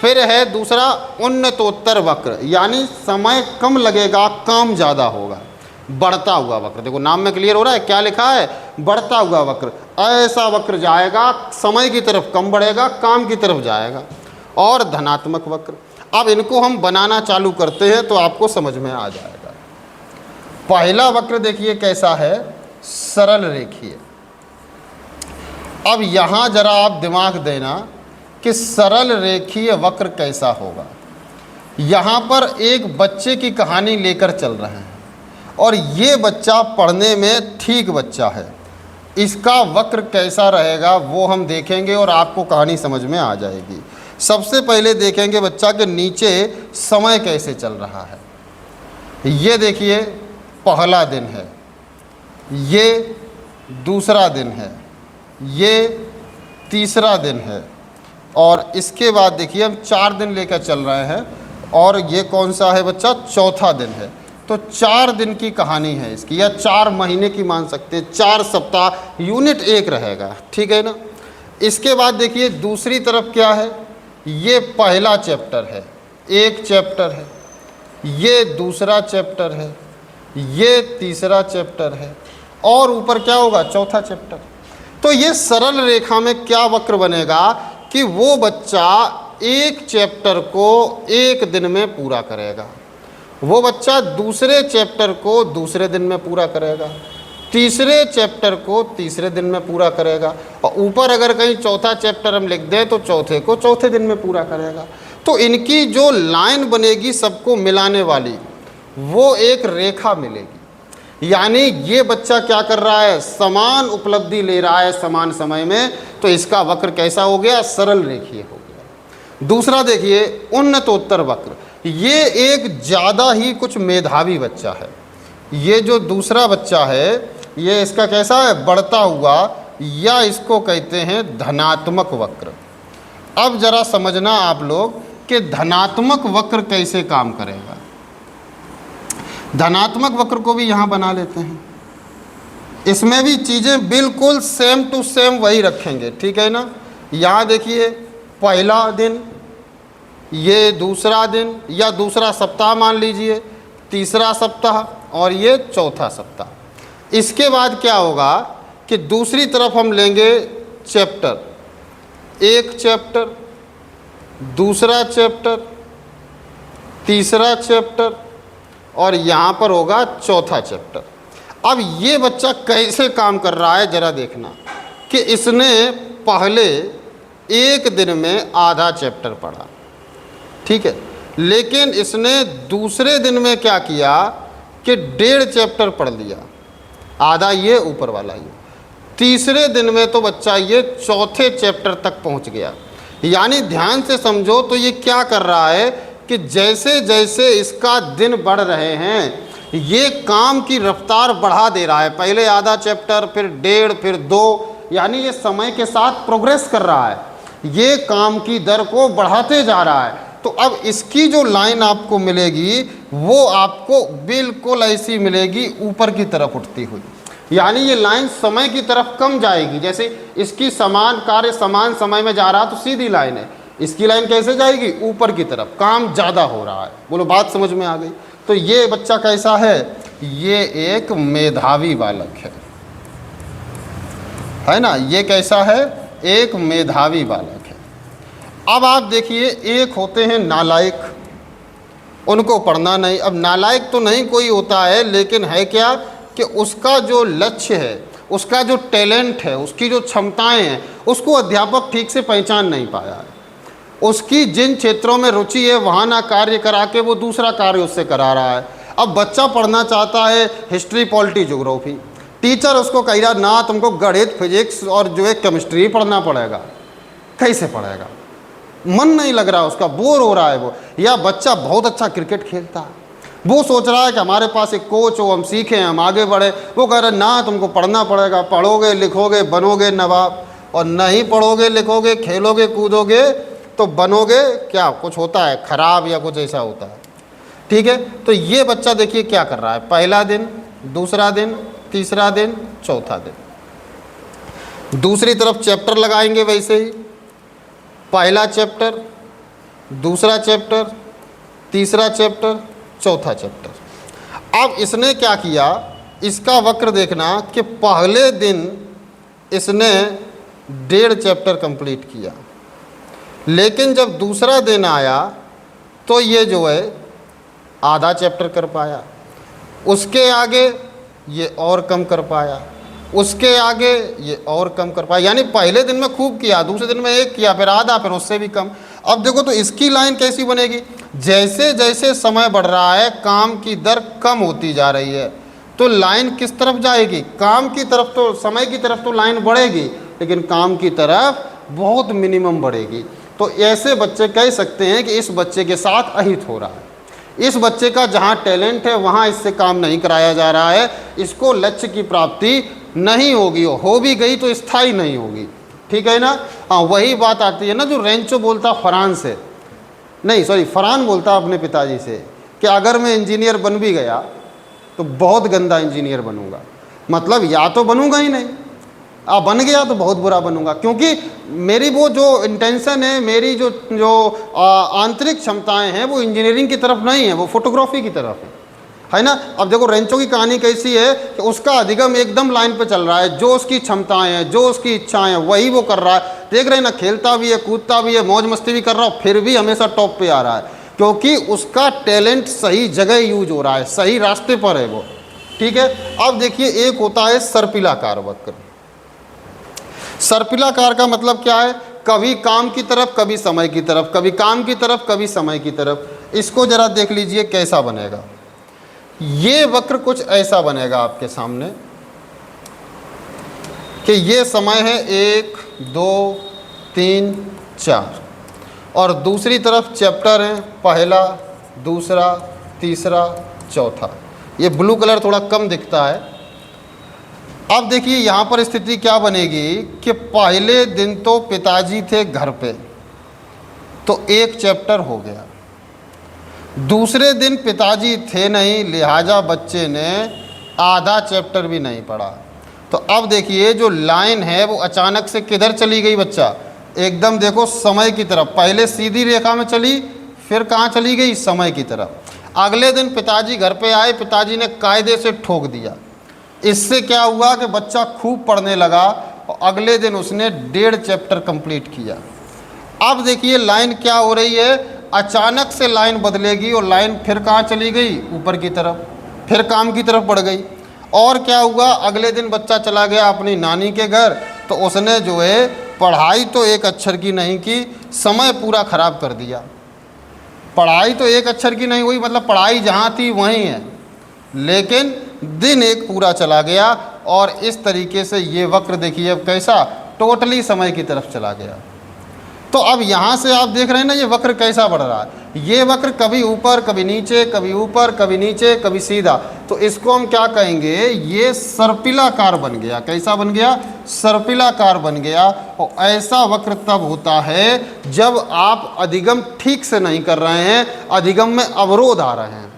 A: फिर है दूसरा उन्नतोत्तर वक्र, यानी समय कम लगेगा काम ज़्यादा होगा। बढ़ता हुआ वक्र। देखो नाम में क्लियर हो रहा है, क्या लिखा है, बढ़ता हुआ वक्र। ऐसा वक्र जाएगा, समय की तरफ कम बढ़ेगा, काम की तरफ जाएगा। और धनात्मक वक्र, अब इनको हम बनाना चालू करते हैं तो आपको समझ में आ जाएगा। पहला वक्र देखिए कैसा है, सरल रेखीय। अब यहाँ जरा आप दिमाग देना कि सरल रेखीय वक्र कैसा होगा। यहाँ पर एक बच्चे की कहानी लेकर चल रहे हैं और ये बच्चा पढ़ने में ठीक बच्चा है। इसका वक्र कैसा रहेगा वो हम देखेंगे और आपको कहानी समझ में आ जाएगी। सबसे पहले देखेंगे बच्चा के नीचे समय कैसे चल रहा है। ये देखिए पहला दिन है, ये दूसरा दिन है, ये तीसरा दिन है और इसके बाद देखिए हम 4 दिन लेकर चल रहे हैं और ये कौन सा है बच्चा, चौथा दिन है। तो 4 दिन की कहानी है इसकी, या 4 महीने की मान सकते हैं, 4 सप्ताह, यूनिट 1 रहेगा, ठीक है ना। इसके बाद देखिए दूसरी तरफ क्या है, ये पहला चैप्टर है, एक चैप्टर है, ये दूसरा चैप्टर है, ये तीसरा चैप्टर है और ऊपर क्या होगा, चौथा चैप्टर। तो ये सरल रेखा में क्या वक्र बनेगा कि वो बच्चा एक चैप्टर को एक दिन में पूरा करेगा, वो बच्चा दूसरे चैप्टर को दूसरे दिन में पूरा करेगा, तीसरे चैप्टर को तीसरे दिन में पूरा करेगा और ऊपर अगर कहीं चौथा चैप्टर हम लिख दें तो चौथे को चौथे दिन में पूरा करेगा। तो इनकी जो लाइन बनेगी सबको मिलाने वाली, वो एक रेखा मिलेगी। यानी ये बच्चा क्या कर रहा है, समान उपलब्धि ले रहा है समान समय में, तो इसका वक्र कैसा हो गया, सरल रेखीय हो गया। दूसरा देखिए उन्नतोत्तर वक्र, ये एक ज़्यादा ही कुछ मेधावी बच्चा है। ये जो दूसरा बच्चा है ये इसका कैसा है, बढ़ता हुआ, या इसको कहते हैं धनात्मक वक्र। अब जरा समझना आप लोग कि धनात्मक वक्र कैसे काम करेगा। धनात्मक वक्र को भी यहाँ बना लेते हैं, इसमें भी चीज़ें बिल्कुल सेम टू सेम वही रखेंगे, ठीक है ना। यहाँ देखिए पहला दिन, ये दूसरा दिन या दूसरा सप्ताह मान लीजिए, तीसरा सप्ताह और ये चौथा सप्ताह। इसके बाद क्या होगा कि दूसरी तरफ हम लेंगे चैप्टर, एक चैप्टर, दूसरा चैप्टर, तीसरा चैप्टर और यहाँ पर होगा चौथा चैप्टर। अब ये बच्चा कैसे काम कर रहा है जरा देखना कि इसने पहले एक दिन में आधा चैप्टर पढ़ा, ठीक है, लेकिन इसने दूसरे दिन में क्या किया कि 1.5 चैप्टर पढ़ लिया, आधा ये ऊपर वाला ये। तीसरे दिन में तो बच्चा ये चौथे चैप्टर तक पहुंच गया। यानी ध्यान से समझो तो ये क्या कर रहा है कि जैसे जैसे इसका दिन बढ़ रहे हैं ये काम की रफ्तार बढ़ा दे रहा है। पहले आधा चैप्टर, फिर 1.5, फिर 2, यानी ये समय के साथ प्रोग्रेस कर रहा है, ये काम की दर को बढ़ाते जा रहा है। तो अब इसकी जो लाइन आपको मिलेगी वो आपको बिल्कुल ऐसी मिलेगी ऊपर की तरफ उठती हुई, यानी ये लाइन समय की तरफ कम जाएगी। जैसे इसकी समान कार्य समान समय में जा रहा तो सीधी लाइन है, इसकी लाइन कैसे जाएगी, ऊपर की तरफ, काम ज़्यादा हो रहा है। बोलो बात समझ में आ गई। तो ये बच्चा कैसा है, ये एक मेधावी बालक है ना, ये कैसा है, एक मेधावी बालक है। अब आप देखिए एक होते हैं नालायक, उनको पढ़ना नहीं। अब नालायक तो नहीं कोई होता है, लेकिन है क्या कि उसका जो लक्ष्य है, उसका जो टैलेंट है, उसकी जो क्षमताएं हैं, उसको अध्यापक ठीक से पहचान नहीं पाया है। उसकी जिन क्षेत्रों में रुचि है वहाँ ना कार्य करा के वो दूसरा कार्य उससे करा रहा है। अब बच्चा पढ़ना चाहता है हिस्ट्री, पॉलिटी, ज्योग्राफी, टीचर उसको कह रहा ना तुमको गणित, फिजिक्स और जो है केमिस्ट्री पढ़ना पड़ेगा। कैसे पढ़ेगा, मन नहीं लग रहा उसका, बोर हो रहा है वो। या बच्चा बहुत अच्छा क्रिकेट खेलता है, वो सोच रहा है कि हमारे पास एक कोच हो, हम सीखें, हम आगे बढ़े। वो कह रहे ना तुमको पढ़ना पड़ेगा, पढ़ोगे लिखोगे बनोगे नवाब, और नहीं पढ़ोगे लिखोगे खेलोगे कूदोगे तो बनोगे क्या, कुछ होता है खराब या कुछ ऐसा होता है, ठीक है। तो ये बच्चा देखिए क्या कर रहा है, पहला दिन, दूसरा दिन, तीसरा दिन, चौथा दिन। दूसरी तरफ चैप्टर लगाएंगे वैसे ही, पहला चैप्टर, दूसरा चैप्टर, तीसरा चैप्टर, चौथा चैप्टर। अब इसने क्या किया, इसका वक्र देखना कि पहले दिन इसने 1.5 चैप्टर कंप्लीट किया, लेकिन जब दूसरा दिन आया तो ये जो है आधा चैप्टर कर पाया, उसके आगे ये और कम कर पाया, उसके आगे ये और कम कर पाया। यानी पहले दिन में खूब किया, दूसरे दिन में 1 किया, फिर आधा, फिर उससे भी कम। अब देखो तो इसकी लाइन कैसी बनेगी, जैसे जैसे समय बढ़ रहा है काम की दर कम होती जा रही है, तो लाइन किस तरफ जाएगी, काम की तरफ। तो समय की तरफ तो लाइन बढ़ेगी, लेकिन काम की तरफ बहुत मिनिमम बढ़ेगी। तो ऐसे बच्चे कह सकते हैं कि इस बच्चे के साथ अहित हो रहा है, इस बच्चे का जहाँ टैलेंट है वहाँ इससे काम नहीं कराया जा रहा है, इसको लक्ष्य की प्राप्ति नहीं होगी, हो भी गई तो स्थायी नहीं होगी। ठीक है ना। हाँ, वही बात आती है ना जो रेंचो बोलता फरहान से, नहीं सॉरी फरहान बोलता अपने पिताजी से कि अगर मैं इंजीनियर बन भी गया तो बहुत गंदा इंजीनियर बनूंगा, मतलब या तो बनूंगा ही नहीं, बन गया तो बहुत बुरा बनूंगा, क्योंकि मेरी वो जो इंटेंशन है, मेरी जो आंतरिक क्षमताएं हैं वो इंजीनियरिंग की तरफ नहीं है, वो फोटोग्राफी की तरफ है ना। अब देखो रेंचो की कहानी कैसी है कि उसका अधिगम एकदम लाइन पे चल रहा है, जो उसकी क्षमताएं हैं, जो उसकी इच्छाएं हैं वही वो कर रहा है। देख रहे हैं ना, खेलता भी है, कूदता भी है, मौज मस्ती भी कर रहा है, फिर भी हमेशा टॉप पे आ रहा है, क्योंकि उसका टैलेंट सही जगह यूज हो रहा है, सही रास्ते पर है वो। ठीक है। अब देखिए, एक होता है सर्पिलाकार वक्र। सर्पिलाकार का मतलब क्या है, कभी काम की तरफ, कभी समय की तरफ, कभी काम की तरफ, कभी समय की तरफ। इसको जरा देख लीजिए कैसा बनेगा। ये वक्र कुछ ऐसा बनेगा आपके सामने कि ये समय है 1 2 3 4, और दूसरी तरफ चैप्टर है पहला, दूसरा, तीसरा, चौथा। ये ब्लू कलर थोड़ा कम दिखता है। अब देखिए यहाँ पर स्थिति क्या बनेगी कि पहले दिन तो पिताजी थे घर पे, तो 1 चैप्टर हो गया। दूसरे दिन पिताजी थे नहीं, लिहाजा बच्चे ने आधा चैप्टर भी नहीं पढ़ा। तो अब देखिए जो लाइन है वो अचानक से किधर चली गई बच्चा, एकदम देखो समय की तरफ। पहले सीधी रेखा में चली, फिर कहाँ चली गई, समय की तरफ। अगले दिन पिताजी घर पे आए, पिताजी ने कायदे से ठोक दिया। इससे क्या हुआ कि बच्चा खूब पढ़ने लगा, और अगले दिन उसने 1.5 चैप्टर कंप्लीट किया। अब देखिए लाइन क्या हो रही है, अचानक से लाइन बदलेगी, और लाइन फिर कहाँ चली गई, ऊपर की तरफ, फिर काम की तरफ बढ़ गई। और क्या हुआ, अगले दिन बच्चा चला गया अपनी नानी के घर, तो उसने जो है पढ़ाई तो 1 अक्षर की नहीं की, समय पूरा खराब कर दिया। पढ़ाई तो 1 अक्षर की नहीं हुई, मतलब पढ़ाई जहाँ थी वहीं है, लेकिन दिन 1 पूरा चला गया। और इस तरीके से ये वक्र देखिए अब कैसा, टोटली समय की तरफ चला गया। तो अब यहाँ से आप देख रहे हैं ना, ये वक्र कैसा बढ़ रहा है। ये वक्र कभी ऊपर, कभी नीचे, कभी ऊपर, कभी नीचे, कभी सीधा। तो इसको हम क्या कहेंगे, ये सर्पिलाकार बन गया। कैसा बन गया, सर्पिलाकार बन गया। और ऐसा वक्र तब होता है जब आप अधिगम ठीक से नहीं कर रहे हैं, अधिगम में अवरोध आ रहे हैं।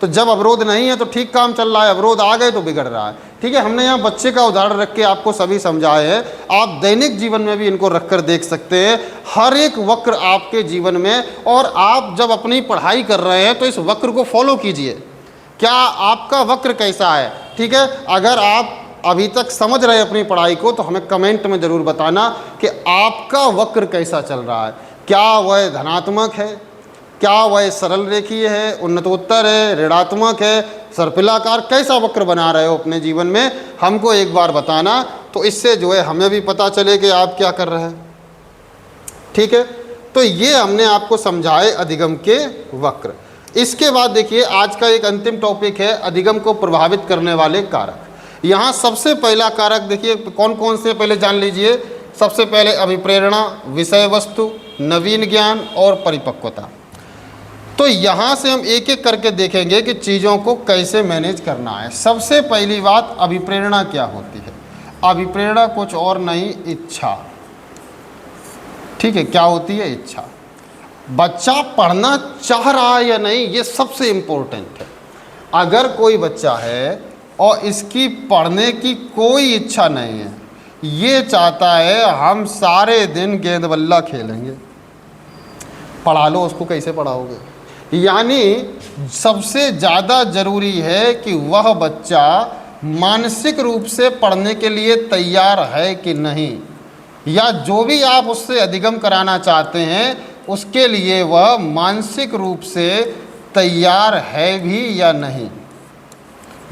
A: तो जब अवरोध नहीं है तो ठीक काम चल रहा है, अवरोध आ गए तो बिगड़ रहा है। ठीक है, हमने यहाँ बच्चे का उदाहरण रख के आपको सभी समझाए हैं, आप दैनिक जीवन में भी इनको रखकर देख सकते हैं। हर एक वक्र आपके जीवन में, और आप जब अपनी पढ़ाई कर रहे हैं तो इस वक्र को फॉलो कीजिए। क्या आपका वक्र कैसा है। ठीक है, अगर आप अभी तक समझ रहे हैं अपनी पढ़ाई को, तो हमें कमेंट में ज़रूर बताना कि आपका वक्र कैसा चल रहा है। क्या वह धनात्मक है, क्या वह सरल रेखीय है, उन्नतोत्तर है, ऋणात्मक है, सर्पिलाकार, कैसा वक्र बना रहे हो अपने जीवन में, हमको एक बार बताना। तो इससे जो है हमें भी पता चले कि आप क्या कर रहे हैं। ठीक है, तो ये हमने आपको समझाए अधिगम के वक्र। इसके बाद देखिए आज का एक अंतिम टॉपिक है अधिगम को प्रभावित करने वाले कारक। यहाँ सबसे पहला कारक देखिए कौन कौन से, पहले जान लीजिए। सबसे पहले अभिप्रेरणा, विषय वस्तु, नवीन ज्ञान और परिपक्वता। तो यहाँ से हम एक एक करके देखेंगे कि चीज़ों को कैसे मैनेज करना है। सबसे पहली बात, अभिप्रेरणा क्या होती है। अभिप्रेरणा कुछ और नहीं, इच्छा। ठीक है, क्या होती है, इच्छा। बच्चा पढ़ना चाह रहा है या नहीं, ये सबसे इम्पोर्टेंट है। अगर कोई बच्चा है और इसकी पढ़ने की कोई इच्छा नहीं है, ये चाहता है हम सारे दिन गेंद बल्ला खेलेंगे, पढ़ा लो उसको, कैसे पढ़ाओगे। यानी सबसे ज़्यादा ज़रूरी है कि वह बच्चा मानसिक रूप से पढ़ने के लिए तैयार है कि नहीं, या जो भी आप उससे अधिगम कराना चाहते हैं उसके लिए वह मानसिक रूप से तैयार है भी या नहीं,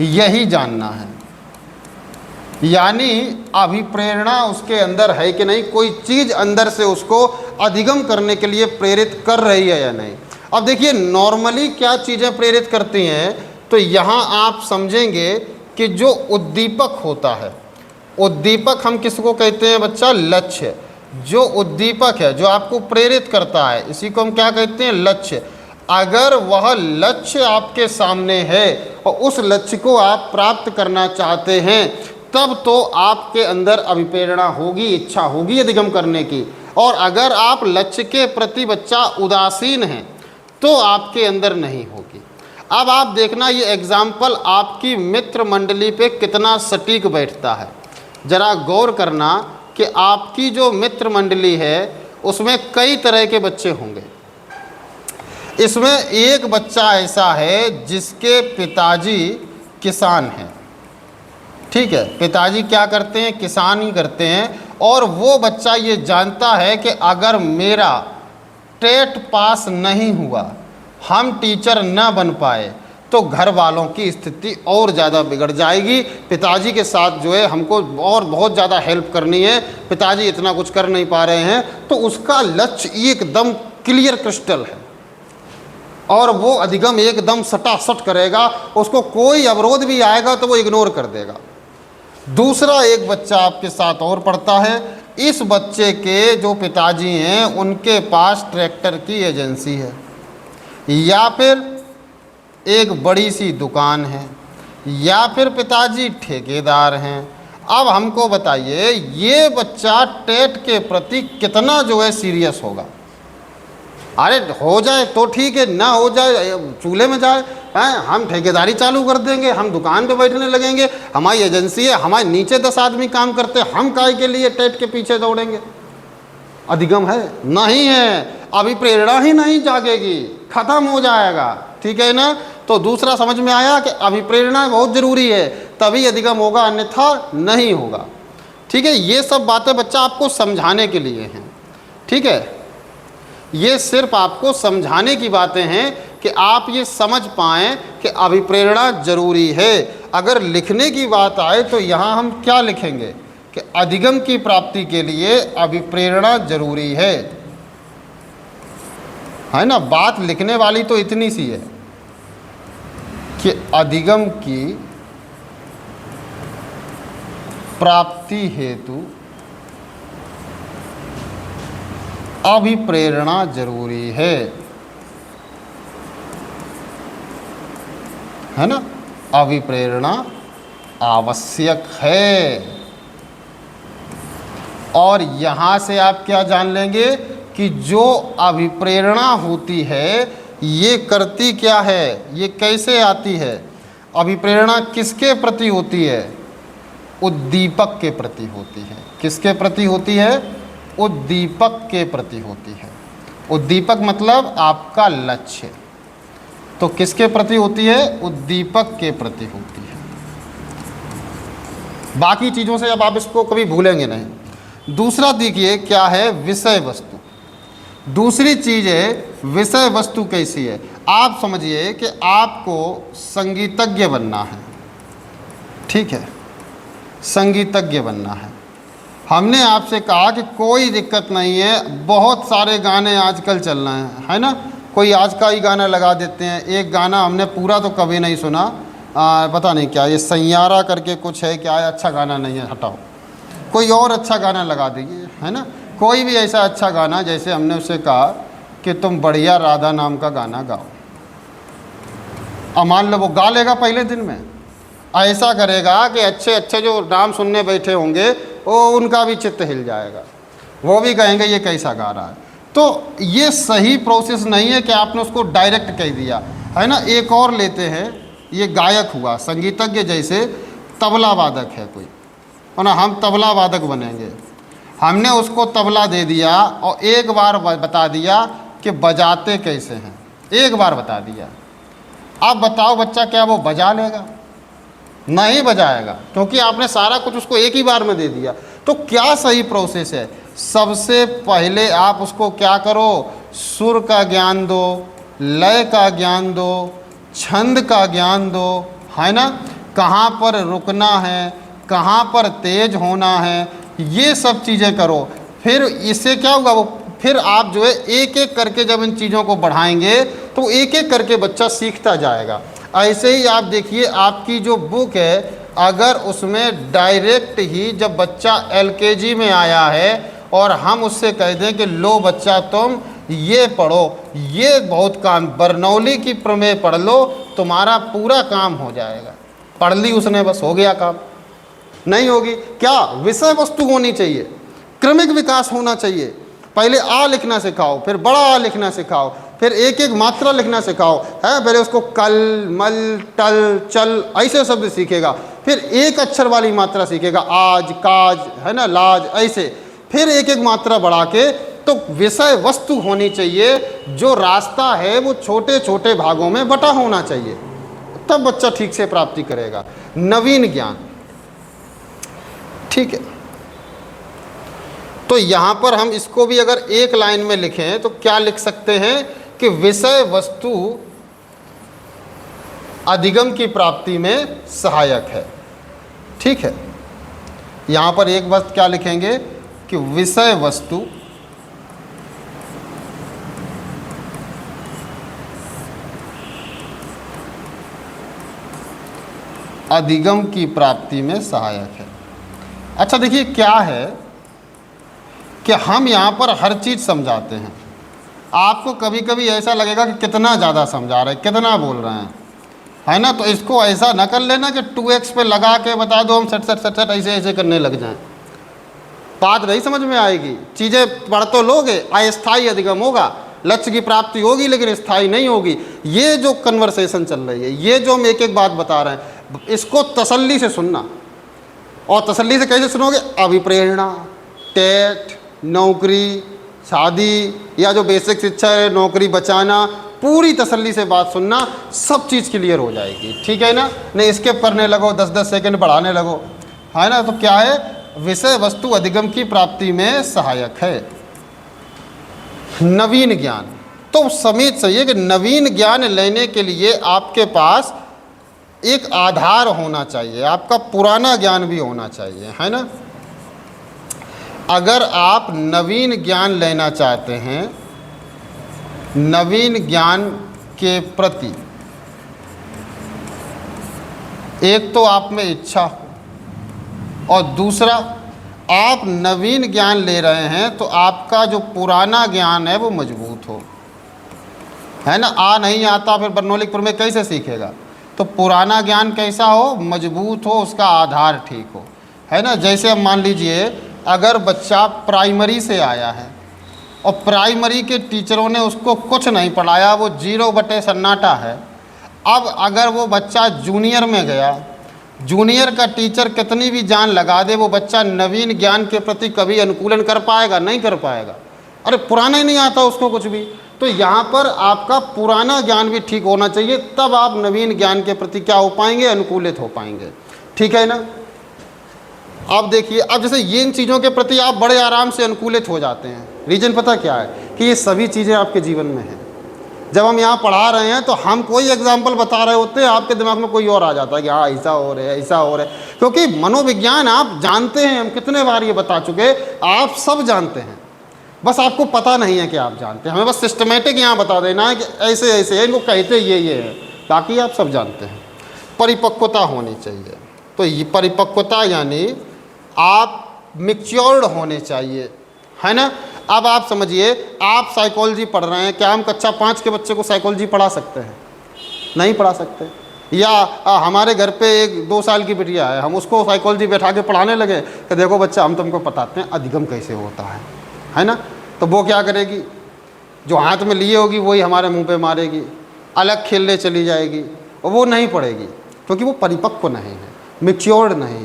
A: यही जानना है। यानी अभिप्रेरणा उसके अंदर है कि नहीं, कोई चीज़ अंदर से उसको अधिगम करने के लिए प्रेरित कर रही है या नहीं। अब देखिए नॉर्मली क्या चीज़ें प्रेरित करती हैं, तो यहाँ आप समझेंगे कि जो उद्दीपक होता है, उद्दीपक हम किसको कहते हैं बच्चा, लक्ष्य। जो उद्दीपक है जो आपको प्रेरित करता है, इसी को हम क्या कहते हैं, लक्ष्य। अगर वह लक्ष्य आपके सामने है और उस लक्ष्य को आप प्राप्त करना चाहते हैं, तब तो आपके अंदर अभिप्रेरणा होगी, इच्छा होगी अधिगम करने की। और अगर आप लक्ष्य के प्रति बच्चा उदासीन हैं तो आपके अंदर नहीं होगी। अब आप देखना ये एग्जाम्पल आपकी मित्र मंडली पे कितना सटीक बैठता है। ज़रा गौर करना कि आपकी जो मित्र मंडली है उसमें कई तरह के बच्चे होंगे। इसमें एक बच्चा ऐसा है जिसके पिताजी किसान हैं, ठीक है, पिताजी क्या करते हैं, किसान ही करते हैं। और वो बच्चा ये जानता है कि अगर मेरा टेट पास नहीं हुआ, हम टीचर न बन पाए, तो घर वालों की स्थिति और ज़्यादा बिगड़ जाएगी। पिताजी के साथ जो है हमको और बहुत ज़्यादा हेल्प करनी है, पिताजी इतना कुछ कर नहीं पा रहे हैं। तो उसका लक्ष्य एकदम क्लियर क्रिस्टल है और वो अधिगम एकदम सटासट करेगा, उसको कोई अवरोध भी आएगा तो वो इग्नोर कर देगा। दूसरा एक बच्चा आपके साथ और पढ़ता है। इस बच्चे के जो पिताजी हैं उनके पास ट्रैक्टर की एजेंसी है या फिर एक बड़ी सी दुकान है या फिर पिताजी ठेकेदार हैं। अब हमको बताइए ये बच्चा टेट के प्रति कितना जो है सीरियस होगा। अरे हो जाए तो ठीक है, ना हो जाए चूल्हे में जाए, हैं, हम ठेकेदारी चालू कर देंगे, हम दुकान पे बैठने लगेंगे, हमारी एजेंसी है, हमारे नीचे 10 आदमी काम करते हैं, हम काय के लिए टेट के पीछे दौड़ेंगे। अधिगम है नहीं है, अभी प्रेरणा ही नहीं जागेगी, खत्म हो जाएगा, ठीक है ना। तो दूसरा समझ में आया कि अभिप्रेरणा बहुत ज़रूरी है, तभी अधिगम होगा, अन्यथा नहीं होगा, ठीक है। ये सब बातें बच्चा आपको समझाने के लिए हैं, ठीक है। ये सिर्फ आपको समझाने की बातें हैं कि आप ये समझ पाएँ कि अभिप्रेरणा ज़रूरी है। अगर लिखने की बात आए तो यहाँ हम क्या लिखेंगे कि अधिगम की प्राप्ति के लिए अभिप्रेरणा ज़रूरी है ना। बात लिखने वाली तो इतनी सी है कि अधिगम की प्राप्ति हेतु अभिप्रेरणा जरूरी है ना। अभिप्रेरणा आवश्यक है। और यहाँ से आप क्या जान लेंगे कि जो अभिप्रेरणा होती है ये करती क्या है, ये कैसे आती है। अभिप्रेरणा किसके प्रति होती है, उद्दीपक के प्रति होती है। किसके प्रति होती है, उद्दीपक के प्रति होती है। उद्दीपक मतलब आपका लक्ष्य, तो किसके प्रति होती है, उद्दीपक के प्रति होती है। बाकी चीज़ों से अब आप इसको कभी भूलेंगे नहीं। दूसरा देखिए क्या है, विषय वस्तु। दूसरी चीज़ है विषय वस्तु कैसी है। आप समझिए कि आपको संगीतज्ञ बनना है, ठीक है, संगीतज्ञ बनना है। हमने आपसे कहा कि कोई दिक्कत नहीं है, बहुत सारे गाने आजकल चल रहे हैं, है ना। कोई आज का ही गाना लगा देते हैं। एक गाना हमने पूरा तो कभी नहीं सुना, पता नहीं क्या ये सैयारा करके कुछ है, क्या है, अच्छा गाना नहीं है, हटाओ, कोई और अच्छा गाना लगा दीजिए, है ना। कोई भी ऐसा अच्छा गाना, जैसे हमने उससे कहा कि तुम बढ़िया राधा नाम का गाना गाओ, अब मान लो वो गा लेगा पहले दिन में, ऐसा करेगा कि अच्छे अच्छे जो नाम सुनने बैठे होंगे वो उनका भी चित्त हिल जाएगा, वो भी कहेंगे ये कैसा गा रहा है। तो ये सही प्रोसेस नहीं है कि आपने उसको डायरेक्ट कह दिया, है ना। एक और लेते हैं, ये गायक हुआ, संगीतज्ञ जैसे तबला वादक है कोई, है ना, हम तबला वादक बनेंगे। हमने उसको तबला दे दिया और एक बार बता दिया कि बजाते कैसे हैं, एक बार बता दिया। अब बताओ बच्चा क्या वो बजा लेगा? नहीं बजाएगा, क्योंकि आपने सारा कुछ उसको एक ही बार में दे दिया। तो क्या सही प्रोसेस है? सबसे पहले आप उसको क्या करो, सुर का ज्ञान दो, लय का ज्ञान दो, छंद का ज्ञान दो, है ना, कहाँ पर रुकना है, कहाँ पर तेज होना है, ये सब चीज़ें करो। फिर इससे क्या होगा, वो फिर आप जो है एक एक करके जब इन चीज़ों को बढ़ाएंगे तो एक एक करके बच्चा सीखता जाएगा। ऐसे ही आप देखिए, आपकी जो बुक है, अगर उसमें डायरेक्ट ही जब बच्चा LKG में आया है और हम उससे कह दें कि लो बच्चा तुम ये पढ़ो, ये बहुत काम, बर्नौली की प्रमेय पढ़ लो, तुम्हारा पूरा काम हो जाएगा। पढ़ ली उसने, बस हो गया काम? नहीं होगी। क्या विषय वस्तु होनी चाहिए, क्रमिक विकास होना चाहिए। पहले आ लिखना सिखाओ, फिर बड़ा आ लिखना सिखाओ, फिर एक एक मात्रा लिखना सिखाओ, है, पहले उसको कल, मल, टल, चल ऐसे शब्द सीखेगा, फिर एक अक्षर वाली मात्रा सीखेगा, आज, काज, है ना, लाज, ऐसे फिर एक एक मात्रा बढ़ा के। तो विषय वस्तु होनी चाहिए, जो रास्ता है वो छोटे छोटे भागों में बटा होना चाहिए, तब बच्चा ठीक से प्राप्ति करेगा। नवीन ज्ञान, ठीक है। तो यहाँ पर हम इसको भी अगर एक लाइन में लिखें तो क्या लिख सकते हैं कि विषय वस्तु अधिगम की प्राप्ति में सहायक है, ठीक है। यहाँ पर एक बात क्या लिखेंगे कि विषय वस्तु अधिगम की प्राप्ति में सहायक है। अच्छा देखिए, क्या है कि हम यहाँ पर हर चीज़ समझाते हैं, आपको कभी कभी ऐसा लगेगा कि कितना ज़्यादा समझा रहे हैं, कितना बोल रहे हैं, है ना। तो इसको ऐसा न कर लेना कि 2x पे लगा के बता दो, हम सट सट सट सट ऐसे ऐसे करने लग जाएं, बात नहीं समझ में आएगी। चीज़ें पढ़ तो लोगे, अस्थायी अधिगम होगा, लक्ष्य की प्राप्ति होगी, लेकिन स्थायी नहीं होगी। ये जो कन्वर्सेशन चल रही है, ये जो हम एक एक बात बता रहे हैं, इसको तसल्ली से सुनना। और तसल्ली से कैसे सुनोगे? अभिप्रेरणा, टेट, नौकरी, शादी, या जो बेसिक शिक्षा है, नौकरी बचाना, पूरी तसल्ली से बात सुनना, सब चीज़ क्लियर हो जाएगी, ठीक है ना। नहीं स्किप करने लगो, 10-10 सेकंड बढ़ाने लगो, है ना। तो क्या है, विषय वस्तु अधिगम की प्राप्ति में सहायक है। नवीन ज्ञान, तो समझ चाहिए कि नवीन ज्ञान लेने के लिए आपके पास एक आधार होना चाहिए, आपका पुराना ज्ञान भी होना चाहिए, है ना। अगर आप नवीन ज्ञान लेना चाहते हैं, नवीन ज्ञान के प्रति एक तो आप में इच्छा हो, और दूसरा आप नवीन ज्ञान ले रहे हैं तो आपका जो पुराना ज्ञान है वो मजबूत हो, है ना। नहीं आता फिर बर्नौली प्रमेय कैसे सीखेगा? तो पुराना ज्ञान कैसा हो, मजबूत हो, उसका आधार ठीक हो, है ना। जैसे अब मान लीजिए, अगर बच्चा प्राइमरी से आया है और प्राइमरी के टीचरों ने उसको कुछ नहीं पढ़ाया, वो 0 बटे सन्नाटा है। अब अगर वो बच्चा जूनियर में गया, जूनियर का टीचर कितनी भी जान लगा दे, वो बच्चा नवीन ज्ञान के प्रति कभी अनुकूलन कर पाएगा? नहीं कर पाएगा। अरे पुराना ही नहीं आता उसको कुछ भी। तो यहाँ पर आपका पुराना ज्ञान भी ठीक होना चाहिए, तब आप नवीन ज्ञान के प्रति क्या हो पाएंगे, अनुकूलित हो पाएंगे, ठीक है ना। अब देखिए, अब जैसे ये इन चीज़ों के प्रति आप बड़े आराम से अनुकूलित हो जाते हैं। रीज़न पता क्या है कि ये सभी चीज़ें आपके जीवन में हैं। जब हम यहाँ पढ़ा रहे हैं तो हम कोई एग्जाम्पल बता रहे होते हैं, आपके दिमाग में कोई और आ जाता है कि हाँ ऐसा हो रहा है, ऐसा हो रहा है। क्योंकि मनोविज्ञान आप जानते हैं, हम कितने बार ये बता चुके, आप सब जानते हैं, बस आपको पता नहीं है कि आप जानते हैं। हमें बस सिस्टमेटिक यहाँ बता देना है कि ऐसे ऐसे है, इनको कहते ये है, बाकी आप सब जानते हैं। परिपक्वता होनी चाहिए। तो ये परिपक्वता यानी आप मैच्योर्ड होने चाहिए, है ना। अब आप समझिए, आप साइकोलॉजी पढ़ रहे हैं, क्या हम कक्षा 5 के बच्चे को साइकोलॉजी पढ़ा सकते हैं? नहीं पढ़ा सकते। या हमारे घर पे एक 2 साल की बिटिया है, हम उसको साइकोलॉजी बैठा के पढ़ाने लगे कि देखो बच्चा, हम तुमको बताते हैं अधिगम कैसे होता है ना। तो वो क्या करेगी, जो हाथ में लिए होगी वही हमारे मुंह पे मारेगी, अलग खेलने चली जाएगी, और वो नहीं पढ़ेगी, क्योंकि वो परिपक्व नहीं है, मैच्योर्ड नहीं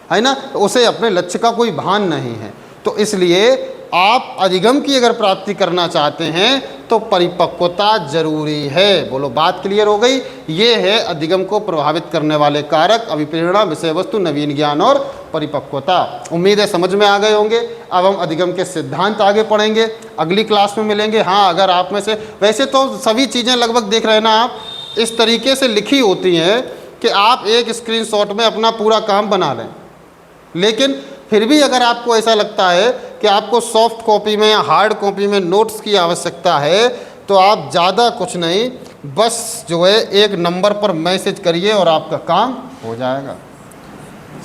A: है ना। तो उसे अपने लक्ष्य का कोई भान नहीं है। तो इसलिए आप अधिगम की अगर प्राप्ति करना चाहते हैं तो परिपक्वता जरूरी है। बोलो, बात क्लियर हो गई। ये है अधिगम को प्रभावित करने वाले कारक, अभिप्रेरणा, विषय वस्तु, नवीन ज्ञान और परिपक्वता। उम्मीद है समझ में आ गए होंगे। अब हम अधिगम के सिद्धांत आगे पढ़ेंगे, अगली क्लास में मिलेंगे। हाँ, अगर आप में से, वैसे तो सभी चीज़ें लगभग देख रहे हैं ना आप, इस तरीके से लिखी होती हैं कि आप एक स्क्रीनशॉट में अपना पूरा काम बना लें, लेकिन फिर भी अगर आपको ऐसा लगता है कि आपको सॉफ्ट कॉपी में या हार्ड कॉपी में नोट्स की आवश्यकता है, तो आप ज़्यादा कुछ नहीं, बस जो है एक नंबर पर मैसेज करिए और आपका काम हो जाएगा।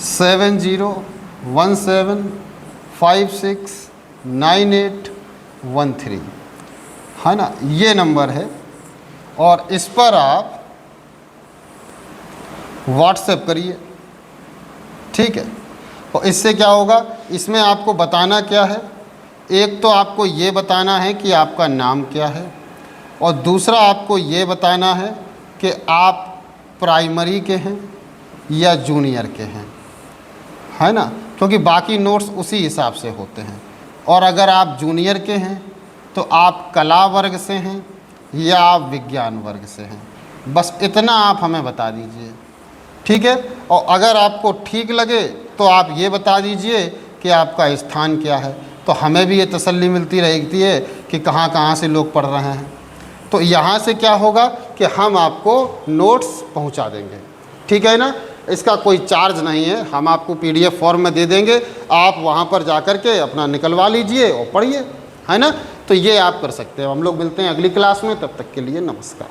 A: 7017569813, है ना, ये नंबर है। और इस पर आप व्हाट्सएप करिए, ठीक है। और इससे क्या होगा, इसमें आपको बताना क्या है, एक तो आपको ये बताना है कि आपका नाम क्या है, और दूसरा आपको ये बताना है कि आप प्राइमरी के हैं या जूनियर के हैं, है ना, क्योंकि बाकी नोट्स उसी हिसाब से होते हैं। और अगर आप जूनियर के हैं तो आप कला वर्ग से हैं या आप विज्ञान वर्ग से हैं, बस इतना आप हमें बता दीजिए, ठीक है। और अगर आपको ठीक लगे तो आप ये बता दीजिए कि आपका स्थान क्या है, तो हमें भी ये तसल्ली मिलती रहती है कि कहाँ कहाँ से लोग पढ़ रहे हैं। तो यहाँ से क्या होगा कि हम आपको नोट्स पहुँचा देंगे, ठीक है ना। इसका कोई चार्ज नहीं है, हम आपको PDF फॉर्म में दे देंगे, आप वहाँ पर जा कर के अपना निकलवा लीजिए और पढ़िए, है ना। तो ये आप कर सकते हैं। हम लोग मिलते हैं अगली क्लास में, तब तक के लिए नमस्कार।